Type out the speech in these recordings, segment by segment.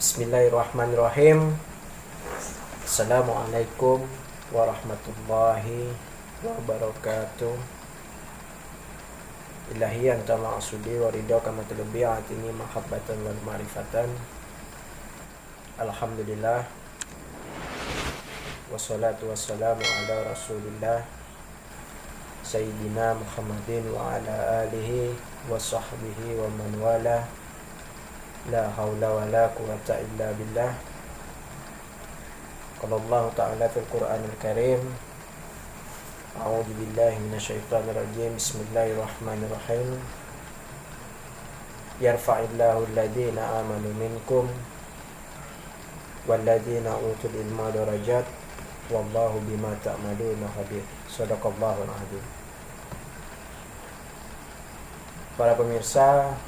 Bismillahirrahmanirrahim. Assalamualaikum warahmatullahi wabarakatuh. Ilahi anta ma'asudi wa ridha kama tulbi atini mahabbatan wal ma'rifatan. Alhamdulillah. Wassalatu wassalamu ala Rasulillah Sayyidina Muhammadin wa ala alihi wa sahbihi wa man wala. La haula wa la quwata illa billah. Qala Allah Ta'ala fil Qur'anil Karim. A'udzu billahi minasyaitonir rajim. Bismillahirrahmanirrahim. Yarfa'illahu alladhina amanu minkum walladhina utul ilma darajat wallahu bima ta'maluna khabir. Shadaqallahul adzim. Para pemirsa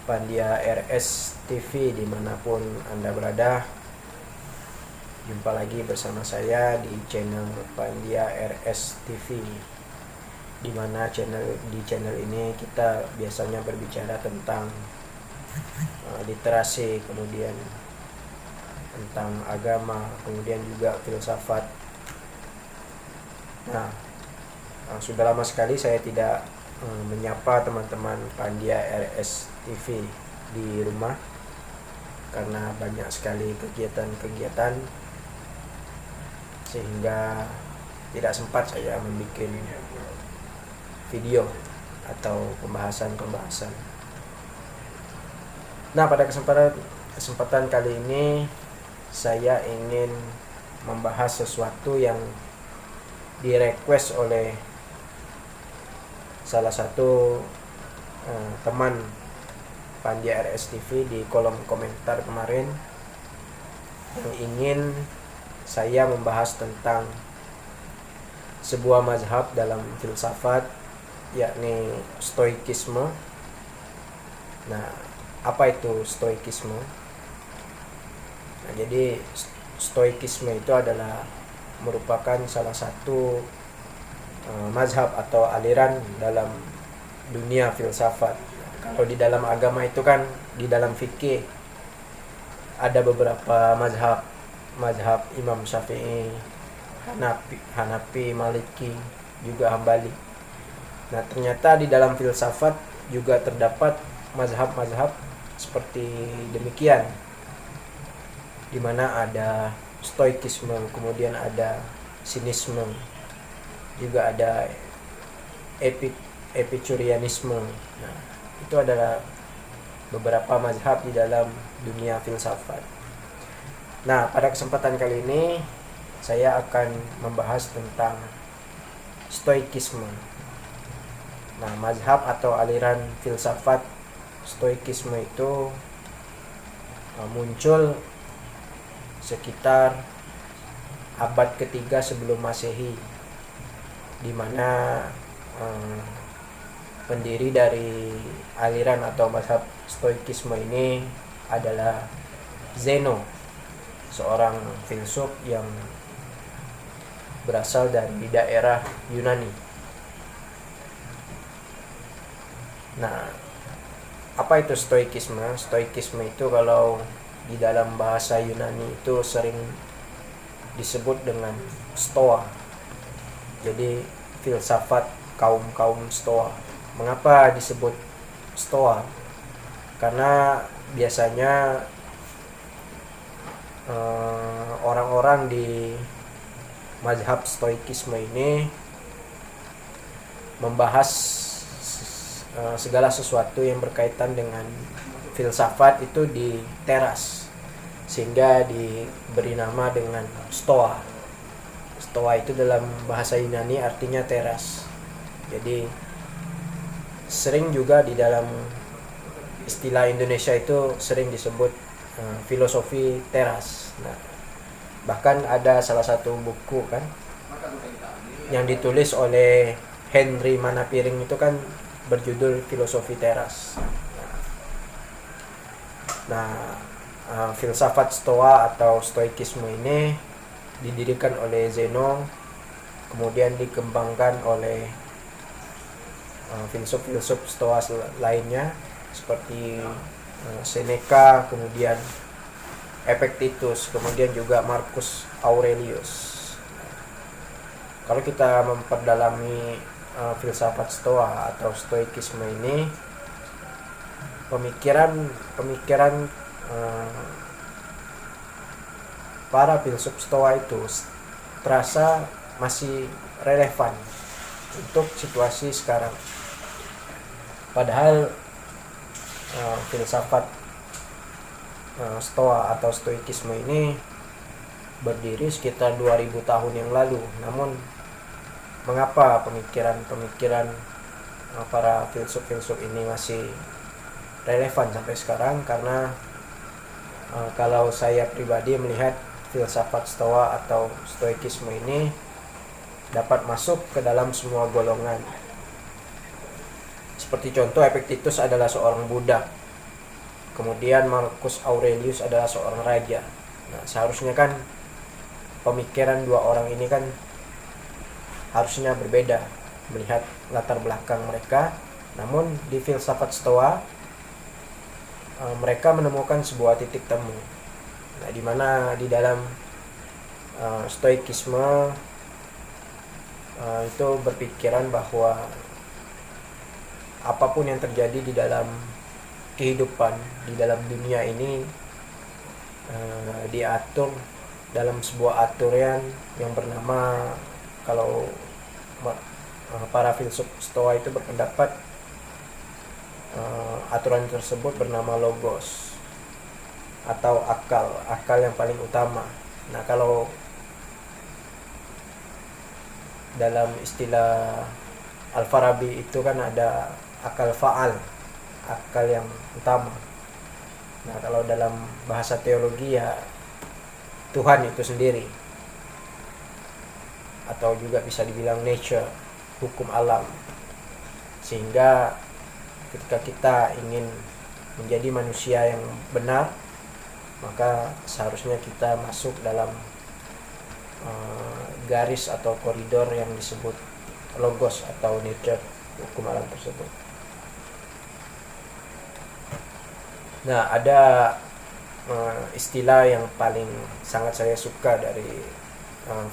Pandia RS TV dimanapun Anda berada, jumpa lagi bersama saya di channel Pandia RS TV, dimana di channel ini kita biasanya berbicara tentang literasi, kemudian tentang agama, kemudian juga filsafat. Nah, sudah lama sekali saya tidak menyapa teman-teman Pandia RS TV di rumah karena banyak sekali kegiatan-kegiatan sehingga tidak sempat saya membuat video atau pembahasan. Nah, pada kesempatan kali ini saya ingin membahas sesuatu yang di-request oleh salah satu teman Pandia RS TV di kolom komentar kemarin, yang ingin saya membahas tentang sebuah mazhab dalam filsafat, yakni stoikisme. Nah, apa itu stoikisme? Nah, jadi stoikisme itu adalah merupakan salah satu mazhab atau aliran dalam dunia filsafat. Kalau di dalam agama itu kan, di dalam fikih ada beberapa mazhab Imam Syafi'i, Hanafi, Maliki, juga Hambali. Nah, ternyata di dalam filsafat juga terdapat mazhab-mazhab seperti demikian, di mana ada stoikisme, kemudian ada sinisme, juga ada epicurianisme. Nah, itu adalah beberapa mazhab di dalam dunia filsafat. Nah, pada kesempatan kali ini saya akan membahas tentang stoikisme. Nah, mazhab atau aliran filsafat stoikisme itu muncul sekitar abad ketiga sebelum Masehi, di mana pendiri dari aliran atau mazhab stoikisme ini adalah Zeno, seorang filsuf yang berasal dari daerah Yunani. Nah, apa itu stoikisme? Stoikisme itu kalau di dalam bahasa Yunani itu sering disebut dengan Stoa. Jadi filsafat kaum Stoa. Mengapa disebut Stoa? Karena biasanya orang-orang di mazhab stoikisme ini membahas segala sesuatu yang berkaitan dengan filsafat itu di teras, sehingga diberi nama dengan Stoa. Stoa itu dalam bahasa Yunani artinya teras. Jadi sering juga di dalam istilah Indonesia itu sering disebut filosofi teras. Nah, bahkan ada salah satu buku kan yang ditulis oleh Henry Manapiring itu kan berjudul Filosofi Teras. Nah, filsafat Stoa atau stoikisme ini didirikan oleh Zeno, kemudian dikembangkan oleh filsuf-filsuf Stoa lainnya seperti Seneca, kemudian Epictetus, kemudian juga Marcus Aurelius. Kalau kita memperdalami filsafat Stoa atau Stoikisme ini, pemikiran para filsuf Stoa itu terasa masih relevan untuk situasi sekarang. Padahal filsafat Stoa atau Stoikisme ini berdiri sekitar 2000 tahun yang lalu. Namun mengapa pemikiran para filsuf-filsuf ini masih relevan sampai sekarang? Karena kalau saya pribadi melihat filsafat Stoa atau Stoikisme ini dapat masuk ke dalam semua golongan. Seperti contoh, Epictetus adalah seorang budak, kemudian Marcus Aurelius adalah seorang raja. Nah, seharusnya kan pemikiran dua orang ini kan harusnya berbeda melihat latar belakang mereka. Namun di filsafat Stoa mereka menemukan sebuah titik temu. Nah, di mana di dalam Stoikisme itu berpikiran bahwa apapun yang terjadi di dalam kehidupan, di dalam dunia ini diatur dalam sebuah aturan yang bernama, kalau para filsuf Stoa itu berpendapat aturan tersebut bernama logos atau akal yang paling utama. Nah, kalau dalam istilah Al-Farabi itu kan ada akal fa'al, akal yang utama. Nah, kalau dalam bahasa teologi ya Tuhan itu sendiri, atau juga bisa dibilang nature, hukum alam. Sehingga ketika kita ingin menjadi manusia yang benar, maka seharusnya kita masuk dalam garis atau koridor yang disebut logos atau nature, hukum alam tersebut. Nah, ada istilah yang paling sangat saya suka dari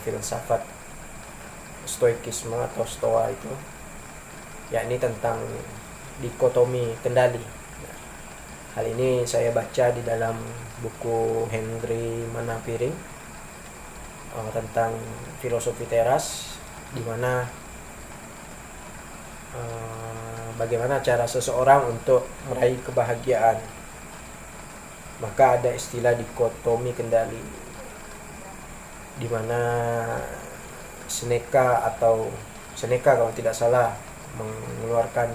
filsafat Stoikisme atau Stoa itu, yakni tentang dikotomi kendali. Nah, hal ini saya baca di dalam buku Henry Manapiring tentang filosofi teras, di mana bagaimana cara seseorang untuk meraih kebahagiaan. Maka ada istilah dikotomi kendali, di mana Seneca kalau tidak salah mengeluarkan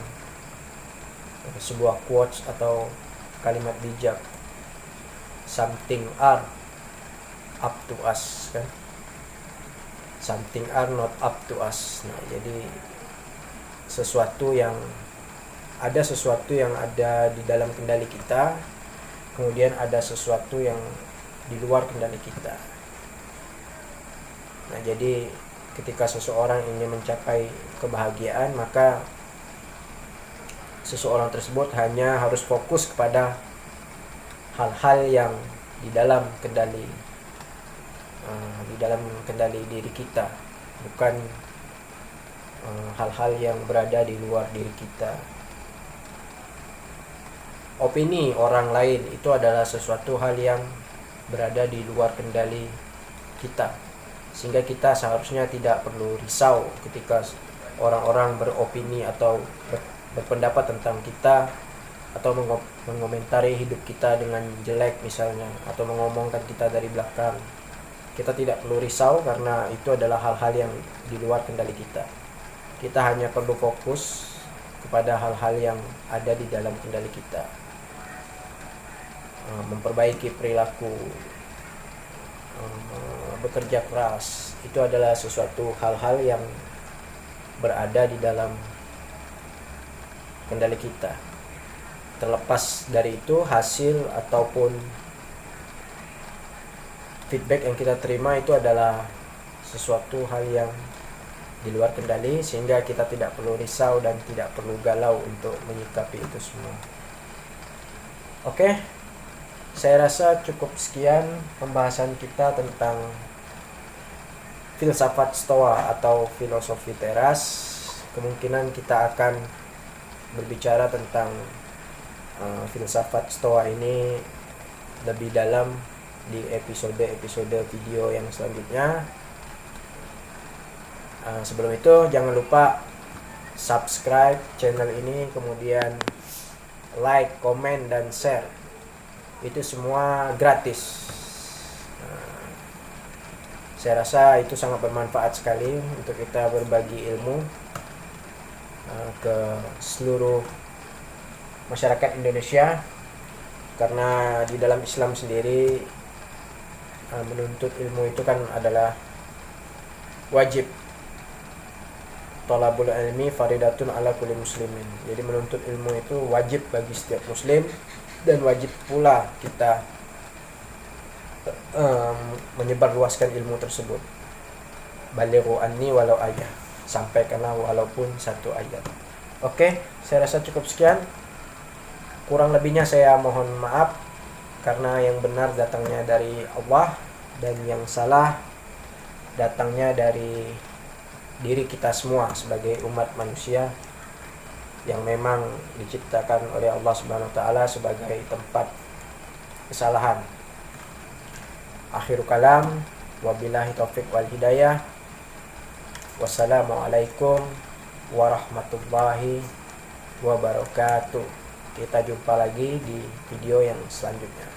sebuah quotes atau kalimat bijak, something are up to us, kan? Something are not up to us. Nah, jadi sesuatu yang ada di dalam kendali kita, kemudian ada sesuatu yang di luar kendali kita. Nah, jadi ketika seseorang ingin mencapai kebahagiaan, maka seseorang tersebut hanya harus fokus kepada hal-hal yang di dalam kendali diri kita, bukan hal-hal yang berada di luar diri kita. Opini orang lain itu adalah sesuatu hal yang berada di luar kendali kita, sehingga kita seharusnya tidak perlu risau ketika orang-orang beropini atau berpendapat tentang kita, atau mengomentari hidup kita dengan jelek misalnya, atau mengomongkan kita dari belakang. Kita tidak perlu risau karena itu adalah hal-hal yang di luar kendali kita. Kita hanya perlu fokus kepada hal-hal yang ada di dalam kendali kita. Memperbaiki perilaku, bekerja keras, itu adalah sesuatu hal-hal yang berada di dalam kendali kita. Terlepas dari itu, hasil ataupun feedback yang kita terima itu adalah sesuatu hal yang di luar kendali, sehingga kita tidak perlu risau dan tidak perlu galau untuk menyikapi itu semua. Oke, saya rasa cukup sekian pembahasan kita tentang filsafat Stoa atau filosofi teras. Kemungkinan kita akan berbicara tentang filsafat Stoa ini lebih dalam di episode-episode video yang selanjutnya. Sebelum itu jangan lupa subscribe channel ini, kemudian like, komen, dan share. Itu semua gratis. Saya rasa itu sangat bermanfaat sekali untuk kita berbagi ilmu ke seluruh masyarakat Indonesia, karena di dalam Islam sendiri menuntut ilmu itu kan adalah wajib. Thalabul ilmi faridatun ala kulli muslimin. Jadi menuntut ilmu itu wajib bagi setiap muslim, dan wajib pula kita menyebarluaskan ilmu tersebut. Balighu anni walau ayat, sampaikanlah walaupun satu ayat. Oke, saya rasa cukup sekian. Kurang lebihnya saya mohon maaf, karena yang benar datangnya dari Allah dan yang salah datangnya dari diri kita semua sebagai umat manusia yang memang diciptakan oleh Allah Subhanahu wa taala sebagai tempat kesalahan. Akhiru kalam, wabillahi taufiq wal hidayah. Wassalamualaikum warahmatullahi wabarakatuh. Kita jumpa lagi di video yang selanjutnya.